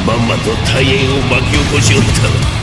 まんまと大変を巻き起こしおった。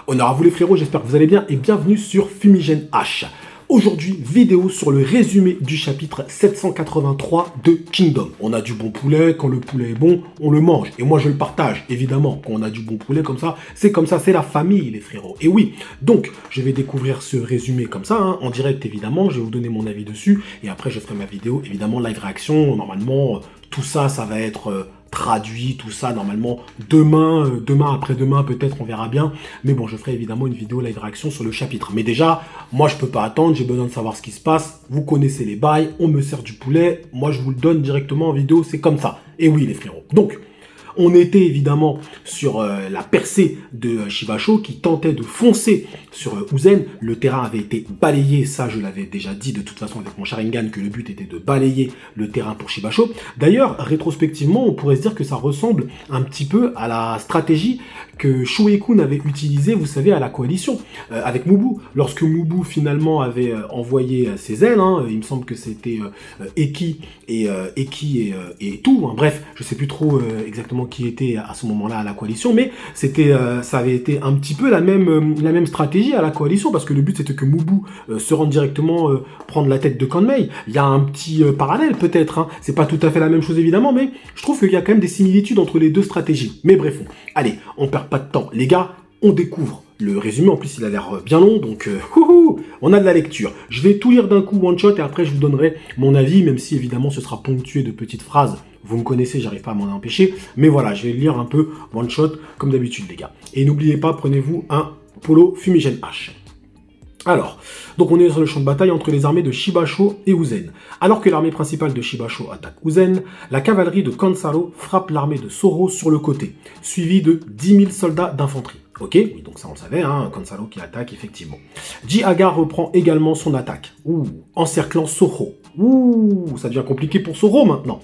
Honneur à vous les frérots, j'espère que vous allez bien et bienvenue sur Fumigène H. Aujourd'hui, vidéo sur le résumé du chapitre 783 de Kingdom. On a du bon poulet, quand le poulet est bon, on le mange. Et moi je le partage, évidemment, quand on a du bon poulet comme ça, c'est la famille les frérots. Et oui, donc je vais découvrir ce résumé comme ça, hein, en direct évidemment, je vais vous donner mon avis dessus, et après je ferai ma vidéo, évidemment, live réaction, normalement, tout ça, ça va être... traduit, tout ça, normalement, demain, après-demain, peut-être, on verra bien. Mais bon, je ferai évidemment une vidéo live réaction sur le chapitre. Mais déjà, moi, je peux pas attendre, j'ai besoin de savoir ce qui se passe. Vous connaissez les bails, on me sert du poulet. Moi, je vous le donne directement en vidéo, c'est comme ça. Et oui, les frérots. Donc, on était évidemment sur la percée de Shibasho qui tentait de foncer sur Uzen. Le terrain avait été balayé, ça je l'avais déjà dit de toute façon avec mon Sharingan que le but était de balayer le terrain pour Shibasho. D'ailleurs, rétrospectivement, on pourrait se dire que ça ressemble un petit peu à la stratégie que Shoei-kun avait utilisée, vous savez, à la coalition, avec Mubu. Lorsque Mubu finalement avait envoyé ses ailes, hein, il me semble que c'était Eki et tout, hein, bref, je sais plus trop exactement qui était à ce moment-là à la coalition, mais c'était, ça avait été un petit peu la même stratégie à la coalition, parce que le but c'était que Mubu se rende directement prendre la tête de Kanmei. Il y a un petit parallèle peut-être, hein. C'est pas tout à fait la même chose évidemment, mais je trouve qu'il y a quand même des similitudes entre les deux stratégies. Mais bref, allez, on perd pas de temps, les gars, on découvre le résumé. En plus il a l'air bien long, donc on a de la lecture. Je vais tout lire d'un coup one shot et après je vous donnerai mon avis, même si évidemment ce sera ponctué de petites phrases. Vous me connaissez, j'arrive pas à m'en empêcher. Mais voilà, je vais lire un peu one shot comme d'habitude les gars. Et n'oubliez pas, prenez-vous un polo Fumigène H. Alors, donc on est sur le champ de bataille entre les armées de Shibasho et Uzen. Alors que l'armée principale de Shibasho attaque Uzen, la cavalerie de Kansaro frappe l'armée de Soro sur le côté, suivie de 10 000 soldats d'infanterie. Ok, oui, donc ça on le savait, hein, Kansaro qui attaque effectivement. Ji-Haga reprend également son attaque, encerclant Soro. Ça devient compliqué pour Soro maintenant.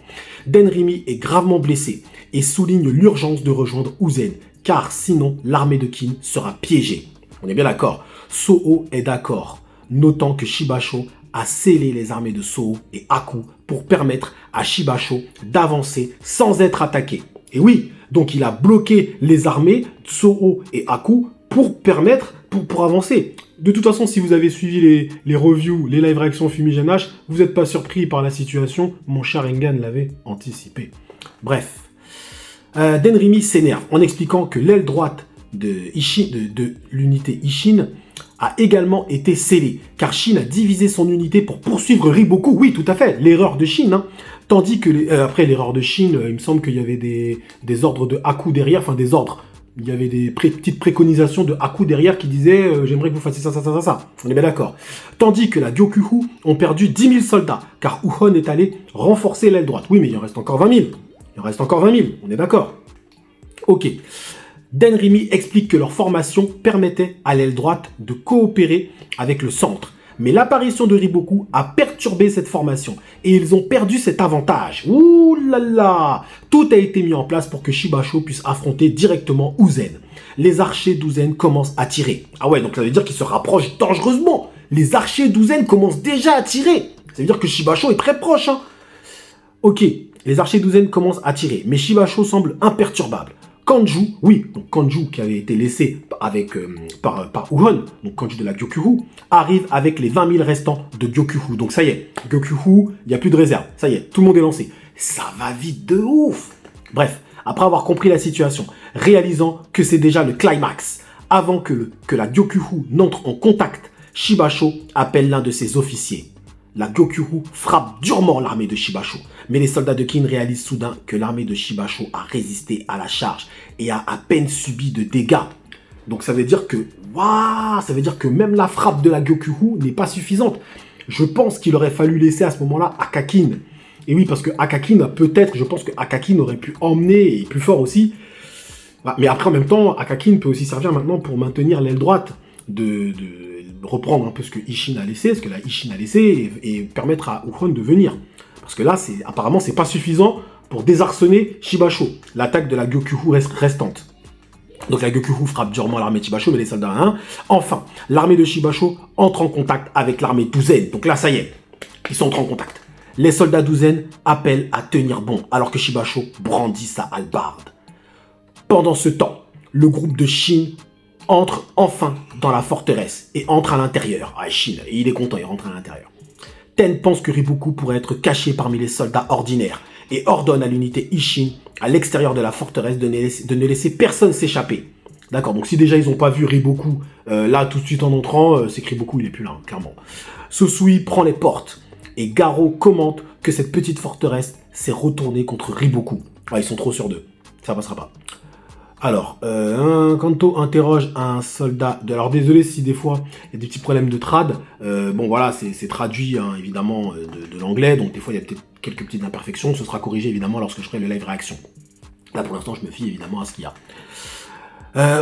Denrimi est gravement blessé et souligne l'urgence de rejoindre Uzen, car sinon l'armée de Kin sera piégée. On est bien d'accord. Soho est d'accord, notant que Shibasho a scellé les armées de Soho et Aku pour permettre à Shibasho d'avancer sans être attaqué. Et oui, donc il a bloqué les armées Soho et Aku pour permettre, pour avancer. De toute façon, si vous avez suivi les reviews, les live réactions Fumigène H, vous n'êtes pas surpris par la situation, mon Sharingan l'avait anticipé. Bref, Denrimi s'énerve en expliquant que l'aile droite de l'unité Ishin a également été scellée, car Shin a divisé son unité pour poursuivre Riboku. Oui, tout à fait, l'erreur de Shin, hein. Tandis que, après l'erreur de Shin, il me semble qu'il y avait des ordres de Aku derrière, enfin des ordres. Il y avait des petites préconisations de Aku derrière qui disaient j'aimerais que vous fassiez ça. On est bien d'accord. Tandis que la Gyokuhu ont perdu 10 000 soldats, car Uhon est allé renforcer l'aile droite. Oui, mais il en reste encore 20 000. Il en reste encore 20 000, on est d'accord. Ok. Denrimi explique que leur formation permettait à l'aile droite de coopérer avec le centre. Mais l'apparition de Riboku a perturbé cette formation et ils ont perdu cet avantage. Ouh là là! Tout a été mis en place pour que Shibasho puisse affronter directement Uzen. Les archers d'Uzen commencent à tirer. Ah ouais, donc ça veut dire qu'ils se rapprochent dangereusement. Les archers d'Uzen commencent déjà à tirer. Ça veut dire que Shibasho est très proche, hein. Ok, les archers d'Uzen commencent à tirer, mais Shibasho semble imperturbable. Kanju, oui, donc Kanju qui avait été laissé avec, par Uhon, donc Kanju de la Gyokuhu, arrive avec les 20 000 restants de Gyokuhu. Donc ça y est, Gyokuhu, il n'y a plus de réserve. Ça y est, tout le monde est lancé. Ça va vite de ouf. Bref, après avoir compris la situation, réalisant que c'est déjà le climax, avant que la Gyokuhu n'entre en contact, Shibasho appelle l'un de ses officiers. la Gyokuru frappe durement l'armée de Shibasho. Mais les soldats de Kin réalisent soudain que l'armée de Shibasho a résisté à la charge et a à peine subi de dégâts. Donc ça veut dire que, waouh, ça veut dire que même la frappe de la Gyokuru n'est pas suffisante. Je pense qu'il aurait fallu laisser à ce moment-là Akakin. Et oui, parce que Akakin, peut-être, je pense que Akakin aurait pu emmener, et plus fort aussi. Mais après, en même temps, Akakin peut aussi servir maintenant pour maintenir l'aile droite, de reprendre un peu ce que Isshin a laissé, ce que la Isshin a laissé, et permettre à Uhon de venir. Parce que là, apparemment, c'est pas suffisant pour désarçonner Shibasho, l'attaque de la Gyokuru restante. Donc la Gyokuru frappe durement l'armée de Shibasho, mais les soldats 1. Enfin, l'armée de Shibasho entre en contact avec l'armée Douzen. Donc là, ça y est, ils sont entrés en contact. Les soldats Douzen appellent à tenir bon, alors que Shibasho brandit sa hallebarde. Pendant ce temps, le groupe de Shin entre enfin dans la forteresse et entre à l'intérieur. Ah, Shin, il est content, il rentre à l'intérieur. Ten pense que Riboku pourrait être caché parmi les soldats ordinaires et ordonne à l'unité Isshin, à l'extérieur de la forteresse, de ne laisser personne s'échapper. D'accord, donc si déjà ils n'ont pas vu Riboku, là tout de suite en entrant, c'est que Riboku il est plus là, clairement. Sosui prend les portes et Garo commente que cette petite forteresse s'est retournée contre Riboku. Ah, ils sont trop sûrs d'eux, ça passera pas. Alors, Kanto interroge un soldat. Alors désolé si des fois il y a des petits problèmes de trad. Bon voilà, c'est traduit hein, évidemment de l'anglais, donc des fois il y a peut-être quelques petites imperfections. Ce sera corrigé évidemment lorsque je ferai le live réaction. Là pour l'instant je me fie évidemment à ce qu'il y a.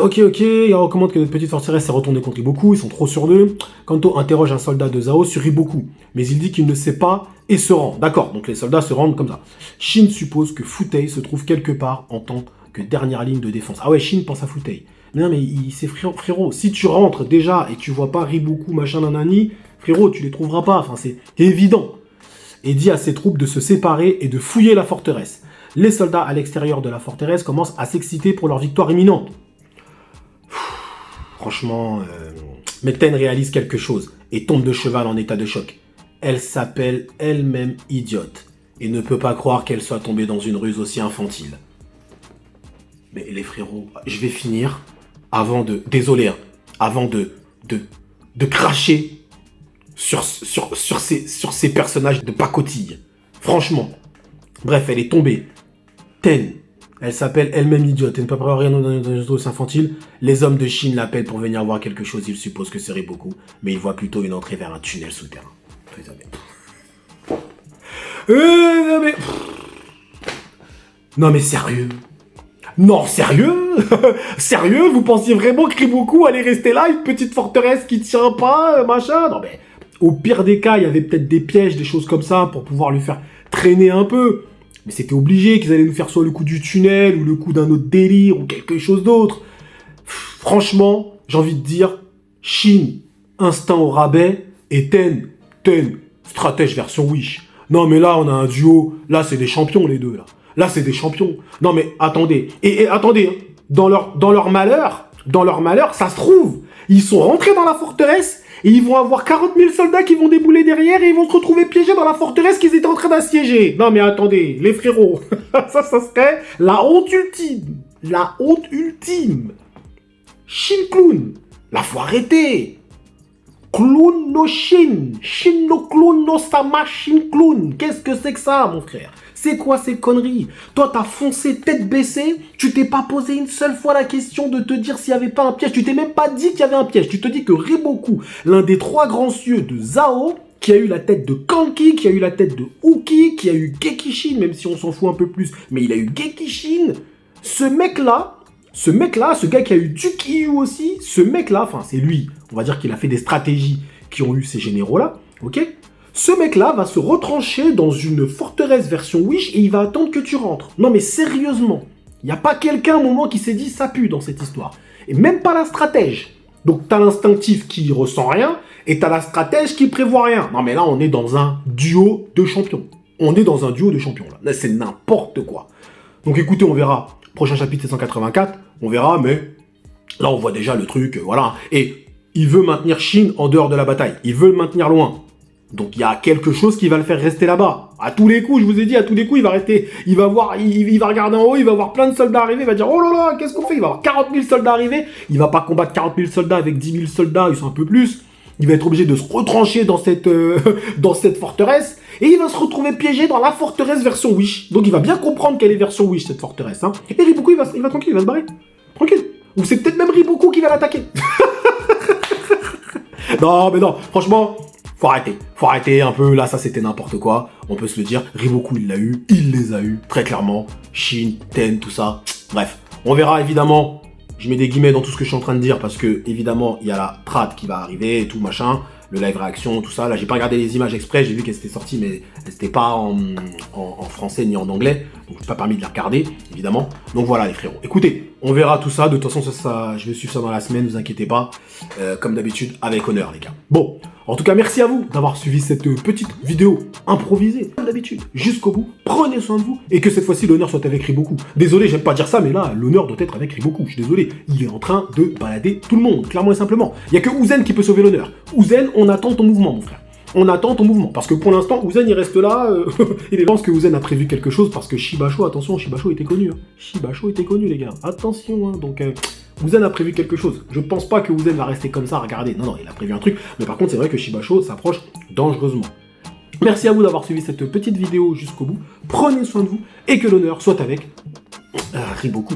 Ok, il recommande que notre petite forteresse s'est retournée contre Riboku, ils sont trop sûrs d'eux. Kanto interroge un soldat de Zao sur Riboku, mais il dit qu'il ne sait pas et se rend. D'accord, donc les soldats se rendent comme ça. Shin suppose que Futei se trouve quelque part en tant que dernière ligne de défense. Ah ouais, Shin pense à Futei. Mais non, mais c'est frérot, si tu rentres déjà et tu vois pas Riboku, machin, nanani, frérot, tu les trouveras pas, enfin c'est évident. Et dit à ses troupes de se séparer et de fouiller la forteresse. Les soldats à l'extérieur de la forteresse commencent à s'exciter pour leur victoire imminente. Franchement, Ten réalise quelque chose et tombe de cheval en état de choc. Elle s'appelle elle-même idiote et ne peut pas croire qu'elle soit tombée dans une ruse aussi infantile. Mais les frérots, je vais finir avant de... Désolé, hein, avant de cracher sur ces personnages de pacotille. Franchement. Bref, elle est tombée. Ten. Elle s'appelle elle-même idiote. Elle ne peut pas rien dans une ruse infantile. Les hommes de Shin l'appellent pour venir voir quelque chose. Ils supposent que c'est Riboku. Mais ils voient plutôt une entrée vers un tunnel souterrain. Non mais sérieux. Non, sérieux? Sérieux? Vous pensiez vraiment que Riboku allait rester là, une petite forteresse qui tient pas, machin? Non mais, au pire des cas, il y avait peut-être des pièges, des choses comme ça, pour pouvoir lui faire traîner un peu. Mais c'était obligé qu'ils allaient nous faire soit le coup du tunnel, ou le coup d'un autre délire, ou quelque chose d'autre. Franchement, j'ai envie de dire, Shin, instinct au rabais, et Ten, stratège version Wish. Non mais là, on a un duo, là c'est des champions les deux, là. Là, c'est des champions. Non, mais attendez. Et attendez, hein. Dans leur malheur, ça se trouve, ils sont rentrés dans la forteresse et ils vont avoir 40 000 soldats qui vont débouler derrière et ils vont se retrouver piégés dans la forteresse qu'ils étaient en train d'assiéger. Non, mais attendez, les frérots, ça serait la honte ultime. La honte ultime. Shin Clown, la faut arrêter. Clown no Shin. Shin no Clown no Sama Shin Clown. Qu'est-ce que c'est que ça, mon frère? C'est quoi ces conneries? Toi, t'as foncé tête baissée, tu t'es pas posé une seule fois la question de te dire s'il y avait pas un piège, tu t'es même pas dit qu'il y avait un piège, tu te dis que Riboku, l'un des 3 grands cieux de Zao, qui a eu la tête de Kanki, qui a eu la tête de Uki, qui a eu Gekishin, même si on s'en fout un peu plus, mais il a eu Gekishin, ce mec-là, ce gars qui a eu Dukiyu aussi, ce mec-là, enfin c'est lui, on va dire qu'il a fait des stratégies qui ont eu ces généraux-là, ok? Ce mec-là va se retrancher dans une forteresse version Wish et il va attendre que tu rentres. Non mais sérieusement, il n'y a pas quelqu'un à un moment qui s'est dit ça pue dans cette histoire. Et même pas la stratège. Donc t'as l'instinctif qui ressent rien et t'as la stratège qui prévoit rien. Non mais là on est dans un duo de champions. Là c'est n'importe quoi. Donc écoutez, on verra. Prochain chapitre c'est 184, on verra, mais là on voit déjà le truc, voilà. Et il veut maintenir Shin en dehors de la bataille. Il veut le maintenir loin. Donc il y a quelque chose qui va le faire rester là-bas. À tous les coups, je vous ai dit, à tous les coups, il va rester, il va regarder en haut, il va voir plein de soldats arriver, il va dire, oh là là, qu'est-ce qu'on fait? Il va avoir 40 000 soldats arriver, il va pas combattre 40 000 soldats avec 10 000 soldats, ils sont un peu plus. il va être obligé de se retrancher dans cette, dans cette forteresse, et il va se retrouver piégé dans la forteresse version Wish. Donc il va bien comprendre qu'elle est version Wish, cette forteresse. Hein. Et Riboku, il va tranquille, il va se barrer. Tranquille. Ou c'est peut-être même Riboku qui va l'attaquer. Non, mais non, franchement, faut arrêter un peu, là, ça c'était n'importe quoi, on peut se le dire, Riboku il l'a eu, il les a eu, très clairement, Shin, Ten, tout ça, bref, on verra évidemment, je mets des guillemets dans tout ce que je suis en train de dire, parce que évidemment, il y a la trad qui va arriver et tout, machin, le live réaction, tout ça, là j'ai pas regardé les images exprès, j'ai vu qu'elles étaient sorties, mais elles étaient pas en français ni en anglais, donc c'est pas permis de les regarder, évidemment, donc voilà les frérots, écoutez, on verra tout ça, de toute façon ça, je vais suivre ça dans la semaine, vous inquiétez pas, comme d'habitude, avec honneur les gars. Bon, en tout cas merci à vous d'avoir suivi cette petite vidéo improvisée, comme d'habitude, jusqu'au bout, prenez soin de vous, et que cette fois-ci l'honneur soit avec Riboku. Désolé, j'aime pas dire ça, mais là, l'honneur doit être avec Riboku, je suis désolé, il est en train de balader tout le monde, clairement et simplement. Il y a que Uzen qui peut sauver l'honneur. Uzen, on attend ton mouvement mon frère. On attend ton mouvement, parce que pour l'instant, Uzen il reste là, il pense que Uzen a prévu quelque chose, parce que Shibasho, attention, Shibasho était connu, hein. Shibasho était connu les gars, attention, hein. Donc Uzen a prévu quelque chose, je pense pas que Uzen va rester comme ça, regardez, non, il a prévu un truc, mais par contre c'est vrai que Shibasho s'approche dangereusement. Merci à vous d'avoir suivi cette petite vidéo jusqu'au bout, prenez soin de vous, et que l'honneur soit avec Riboku.